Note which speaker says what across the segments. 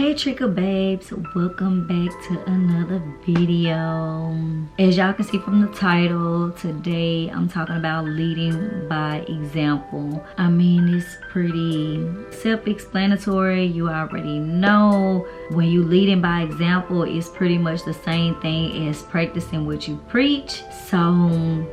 Speaker 1: Hey Trigger babes, welcome back to another video. As y'all can see from the title, today I'm talking about leading by example. I mean, it's pretty self-explanatory. You already know when you leading by example, it's pretty much the same thing as practicing what you preach. So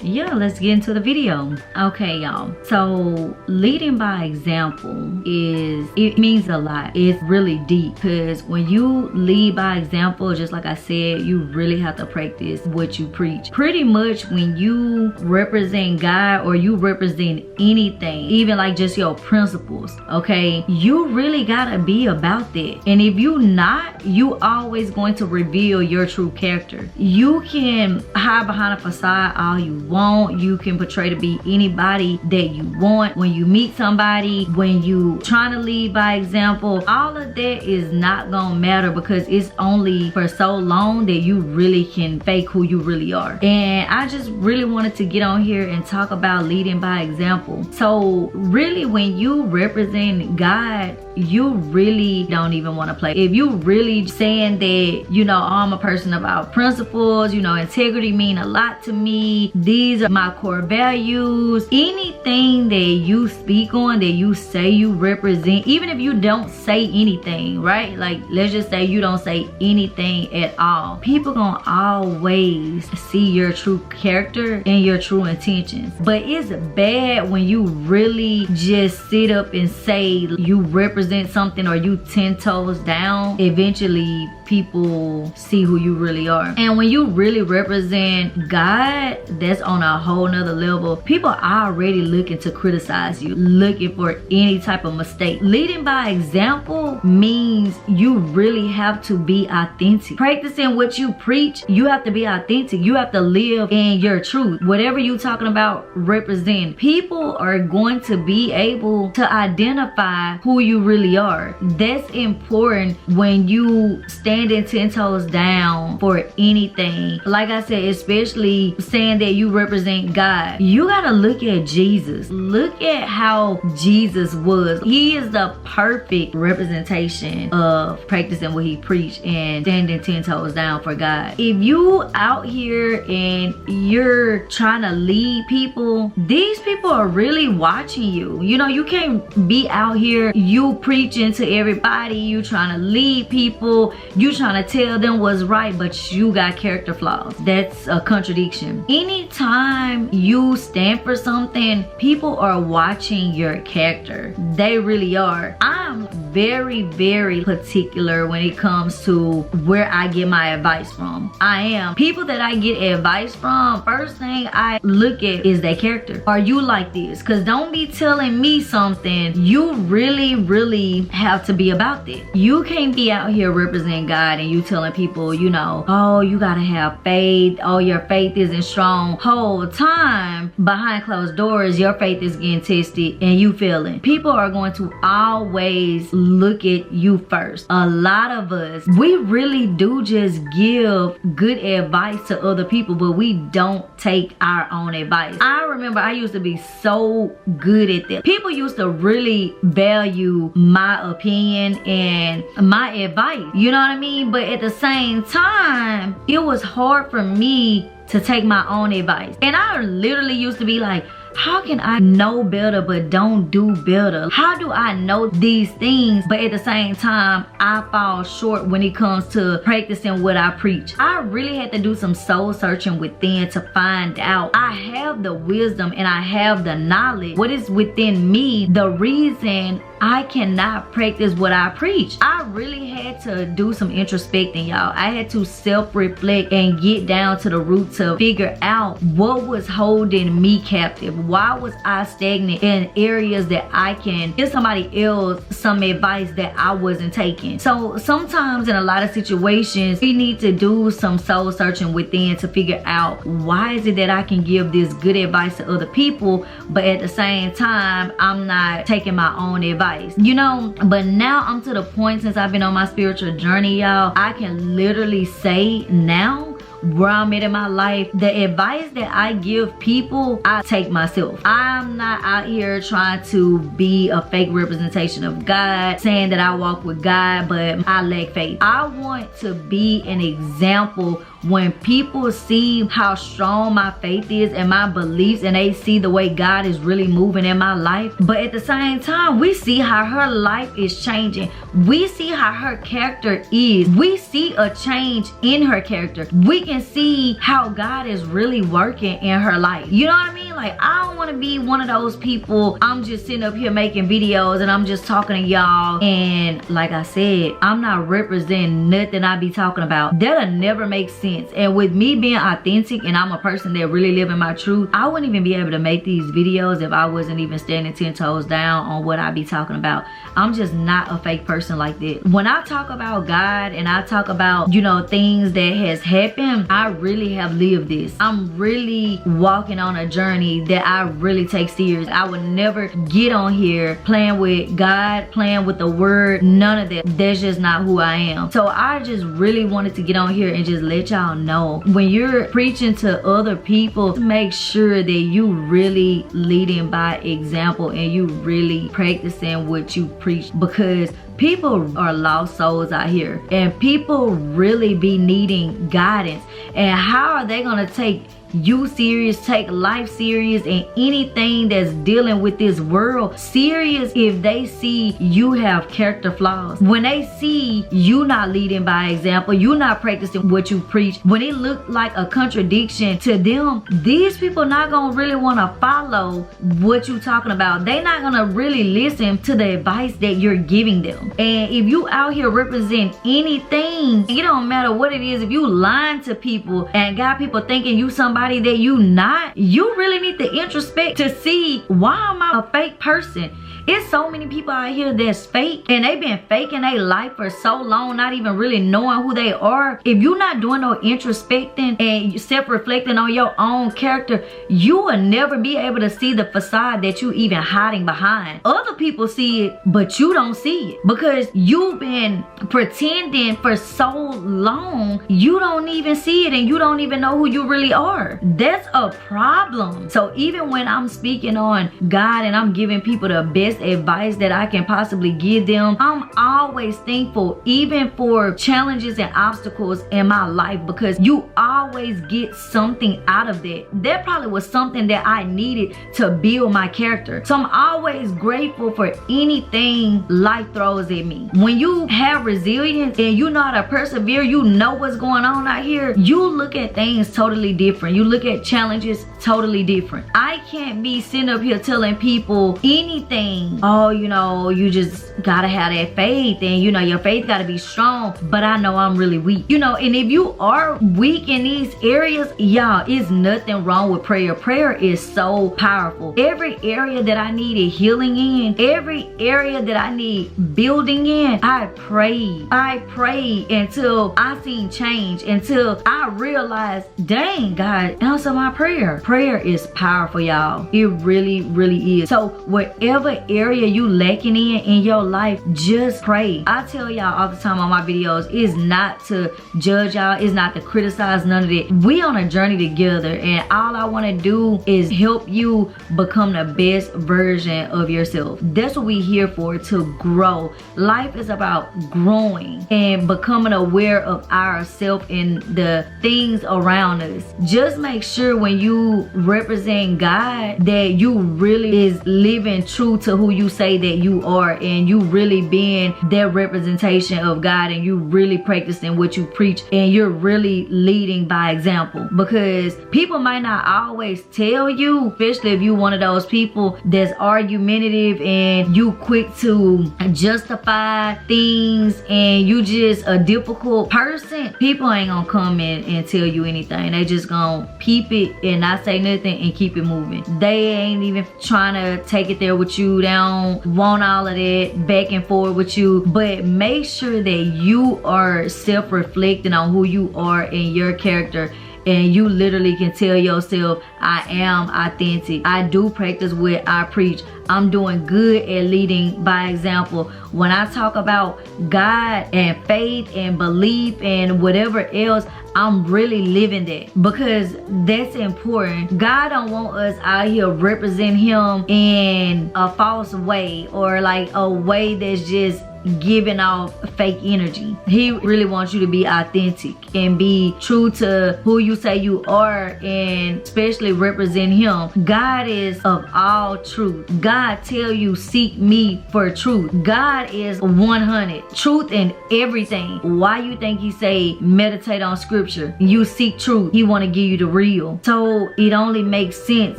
Speaker 1: yeah, let's get into the video. Okay, y'all, so leading by example it means a lot. It's really deep, because when you lead by example, just like I said, you really have to practice what you preach. Pretty much when you represent God or you represent anything, even like just your principles, okay, you really gotta be about that. And if you not, you always going to reveal your true character. You can hide behind a facade all you want. You can portray to be anybody that you want. When you meet somebody, when you trying to lead by example, all of that is not gonna matter, because it's only for so long that you really can fake who you really are. And I just really wanted to get on here and talk about leading by example. So really, when you represent God, you really don't even want to play. If you really saying that, you know, I'm a person about principles, you know, integrity mean a lot to me, these are my core values, anything that you speak on, that you say you represent, even if you don't say anything, right? Like, let's just say you don't say anything at all, people gonna always see your true character and your true intentions. But it's bad when you really just sit up and say you represent something, or you 10 toes down. Eventually people see who you really are. And when you really represent God, that's on a whole nother level. People are already looking to criticize you, looking for any type of mistake. Leading by example means you really have to be authentic. Practicing what you preach, you have to be authentic. You have to live in your truth. Whatever you talking about, represent. People are going to be able to identify who you really are. That's important when you standing 10 toes down for anything. Like I said, especially saying that you represent God, you gotta look at Jesus. Look at how Jesus was. He is the perfect representation of practicing what he preached and standing 10 toes down for God. If you out here and you're trying to lead people, these people are really watching you. You know, you can't be out here, you preaching to everybody, you trying to lead people, you trying to tell them what's right, but you got character flaws. That's a contradiction. Anytime you stand for something, people are watching your character. They really are. I'm very, very particular when it comes to where I get my advice from. I am. People that I get advice from, first thing I look at is their character. Are you like this? Because don't be telling me something. You really have to be about this. You can't be out here representing God and you telling people, you know, oh, you gotta have faith, oh, your faith isn't strong. Whole time behind closed doors, your faith is getting tested and you feeling. People are going to always look at you first. A lot of us, we really do just give good advice to other people, but we don't take our own advice. I remember I used to be so good at that. People used to really value my opinion and my advice, you know what I mean? But at the same time, it was hard for me to take my own advice. And I literally used to be like, how can I know better but don't do better? How do I know these things but at the same time I fall short when it comes to practicing what I preach? I really had to do some soul searching within to find out. I have the wisdom and I have the knowledge. What is within me, the reason I cannot practice what I preach. I really had to do some introspecting, y'all. I had to self-reflect and get down to the root to figure out what was holding me captive. Why was I stagnant in areas that I can give somebody else some advice that I wasn't taking? So sometimes in a lot of situations, we need to do some soul searching within to figure out, why is it that I can give this good advice to other people, but at the same time, I'm not taking my own advice, you know? But now I'm to the point, since I've been on my spiritual journey, y'all, I can literally say now, where I'm at in my life, the advice that I give people, I take myself. I'm not out here trying to be a fake representation of God, saying that I walk with God, but I lack faith. I want to be an example when people see how strong my faith is and my beliefs, and they see the way God is really moving in my life. But at the same time, we see how her life is changing. We see how her character is. We see a change in her character. We can see how God is really working in her life. You know what I mean? Like, I don't want to be one of those people, I'm just sitting up here making videos and I'm just talking to y'all, and like I said, I'm not representing nothing I be talking about. That'll never make sense. And with me being authentic, and I'm a person that really live in my truth, I wouldn't even be able to make these videos if I wasn't even standing 10 toes down on what I be talking about. I'm just not a fake person like that. When I talk about God and I talk about, you know, things that has happened, I really have lived this. I'm really walking on a journey that I really take serious. I would never get on here playing with God, playing with the word, none of that. That's just not who I am. So I just really wanted to get on here and just let y'all know, when you're preaching to other people, make sure that you really leading by example and you really practicing what you preach, because people are lost souls out here and people really be needing guidance. And how are they gonna take you serious, take life serious, and anything that's dealing with this world serious if they see you have character flaws? When they see you not leading by example, you not practicing what you preach, when it look like a contradiction to them, these people not gonna really want to follow what you talking about. They not gonna really listen to the advice that you're giving them. And if you out here represent anything, it don't matter what it is, if you lying to people and got people thinking you somebody that you not, you really need to introspect to see, why am I a fake person? It's so many people out here that's fake, and they've been faking their life for so long, not even really knowing who they are. If you're not doing no introspecting and self-reflecting on your own character, you will never be able to see the facade that you even hiding behind. Other people see it, but you don't see it because you've been pretending for so long. You don't even see it, and you don't even know who you really are. That's a problem. So even when I'm speaking on God and I'm giving people the best advice that I can possibly give them, I'm always thankful even for challenges and obstacles in my life, because you always get something out of that. That probably was something that I needed to build my character. So I'm always grateful for anything life throws at me. When you have resilience and you know how to persevere, you know what's going on out here, you look at things totally different. You look at challenges totally different. I can't be sitting up here telling people anything, oh, you know, you just gotta have that faith, and you know, your faith gotta be strong, but I know I'm really weak, you know. And if you are weak in these areas, y'all, it's nothing wrong with prayer. Prayer is so powerful. Every area that I needed healing in, every area that I need building in, I prayed until I seen change, until I realized, dang, God answer my prayer. Prayer is powerful, y'all. It really, really is. So whatever area you lacking in your life, just pray. I tell y'all all the time on my videos, it's not to judge y'all, it's not to criticize, none of that. We on a journey together, and all I want to do is help you become the best version of yourself. That's what we here for, to grow. Life is about growing and becoming aware of ourselves and the things around us. Just make sure when you represent God that you really is living true to who you say that you are, and you really being that representation of God, and you really practicing what you preach, and you're really leading by example. Because people might not always tell you, especially if you one of those people that's argumentative and you quick to justify things and you just a difficult person, people ain't gonna come in and tell you anything. They just gonna peep it and not say nothing and keep it moving. They ain't even trying to take it there with you. They don't want all of that back and forth with you. But make sure that you are self-reflecting on who you are and your character, and you literally can tell yourself, I am authentic. I do practice what I preach. I'm doing good at leading by example. When I talk about God and faith and belief and whatever else, I'm really living that, because that's important. God don't want us out here represent him in a false way, or like a way that's just giving off fake energy. He really wants you to be authentic and be true to who you say you are, and especially represent him. God is of all truth. God tell you seek me for truth. God is 100 truth in everything. Why you think he say meditate on scripture? You seek truth. He want to give you the real. So it only makes sense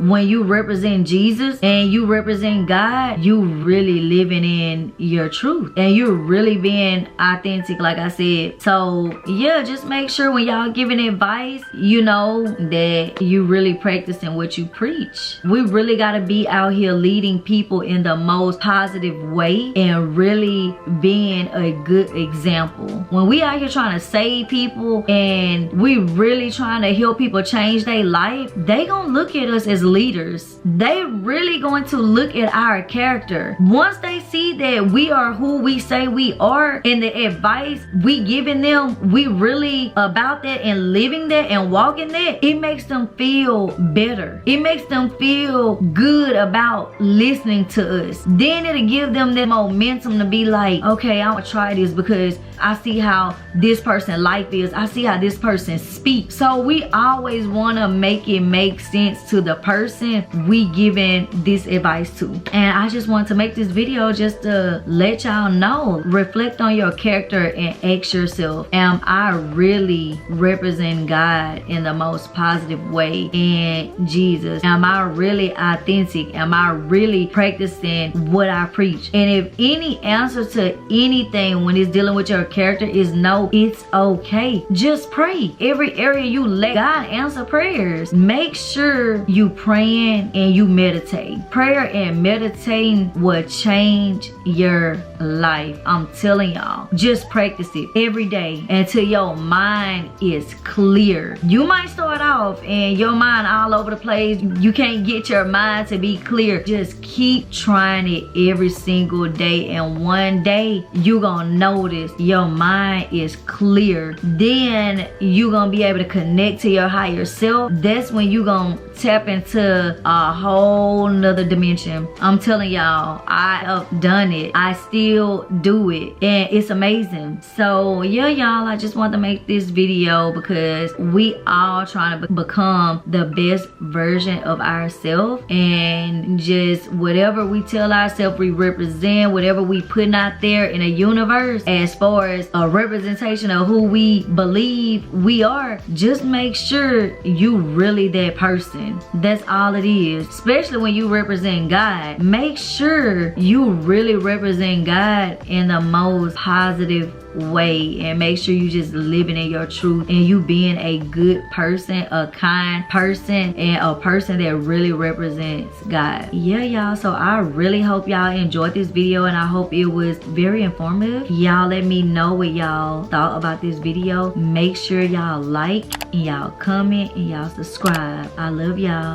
Speaker 1: when you represent Jesus and you represent God, you really living in your truth and you're really being authentic, like I said. So yeah, just make sure when y'all giving advice, you know that you really practicing what you preach. We really got to be out here leading people in the most positive way and really being a good example. When we out here trying to save people and we really trying to help people change their life, they gonna look at us as leaders. They really going to look at our character. Once they see that we are who we say we are, and the advice we giving them, we really about that and living that and walking that, it makes them feel better. It makes them feel good about listening to us. Then it'll give them that momentum to be like, okay, I'm gonna try this because I see how this person life is. I see how this person speaks. So we always want to make it make sense to the person we giving this advice to. And I just want to make this video just to let y'all know, reflect on your character and ask yourself, am I really representing God in the most positive way in Jesus? Am I really authentic? Am I really practicing what I preach? And if any answer to anything when it's dealing with your character is no, it's okay. Just pray. Every area you let God answer prayers. Make sure you praying and you meditate. Prayer and meditating will change your life. I'm telling y'all, just practice it every day until your mind is clear. You might start off and your mind all over the place. You can't get your mind to be clear. Just keep trying it every single day, and one day you gonna notice your mind is clear. Then you gonna be able to connect to your higher self. That's when you gonna tap into a whole nother dimension. I'm telling y'all, I have done it. I still do it, and it's amazing. So yeah, y'all, I just want to make this video because we all trying to become the best version of ourselves, and just whatever we tell ourselves we represent, whatever we putting out there in a universe as far as a representation of who we believe we are, just make sure you really that person. That's all it is. Especially when you represent God, make sure you really represent God in the most positive way, and make sure you just living in your truth and you being a good person, a kind person, and a person that really represents God. Yeah, y'all, so I really hope y'all enjoyed this video, and I hope it was very informative. Y'all let me know what y'all thought about this video. Make sure y'all like and y'all comment and y'all subscribe. I love y'all.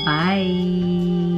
Speaker 1: Bye.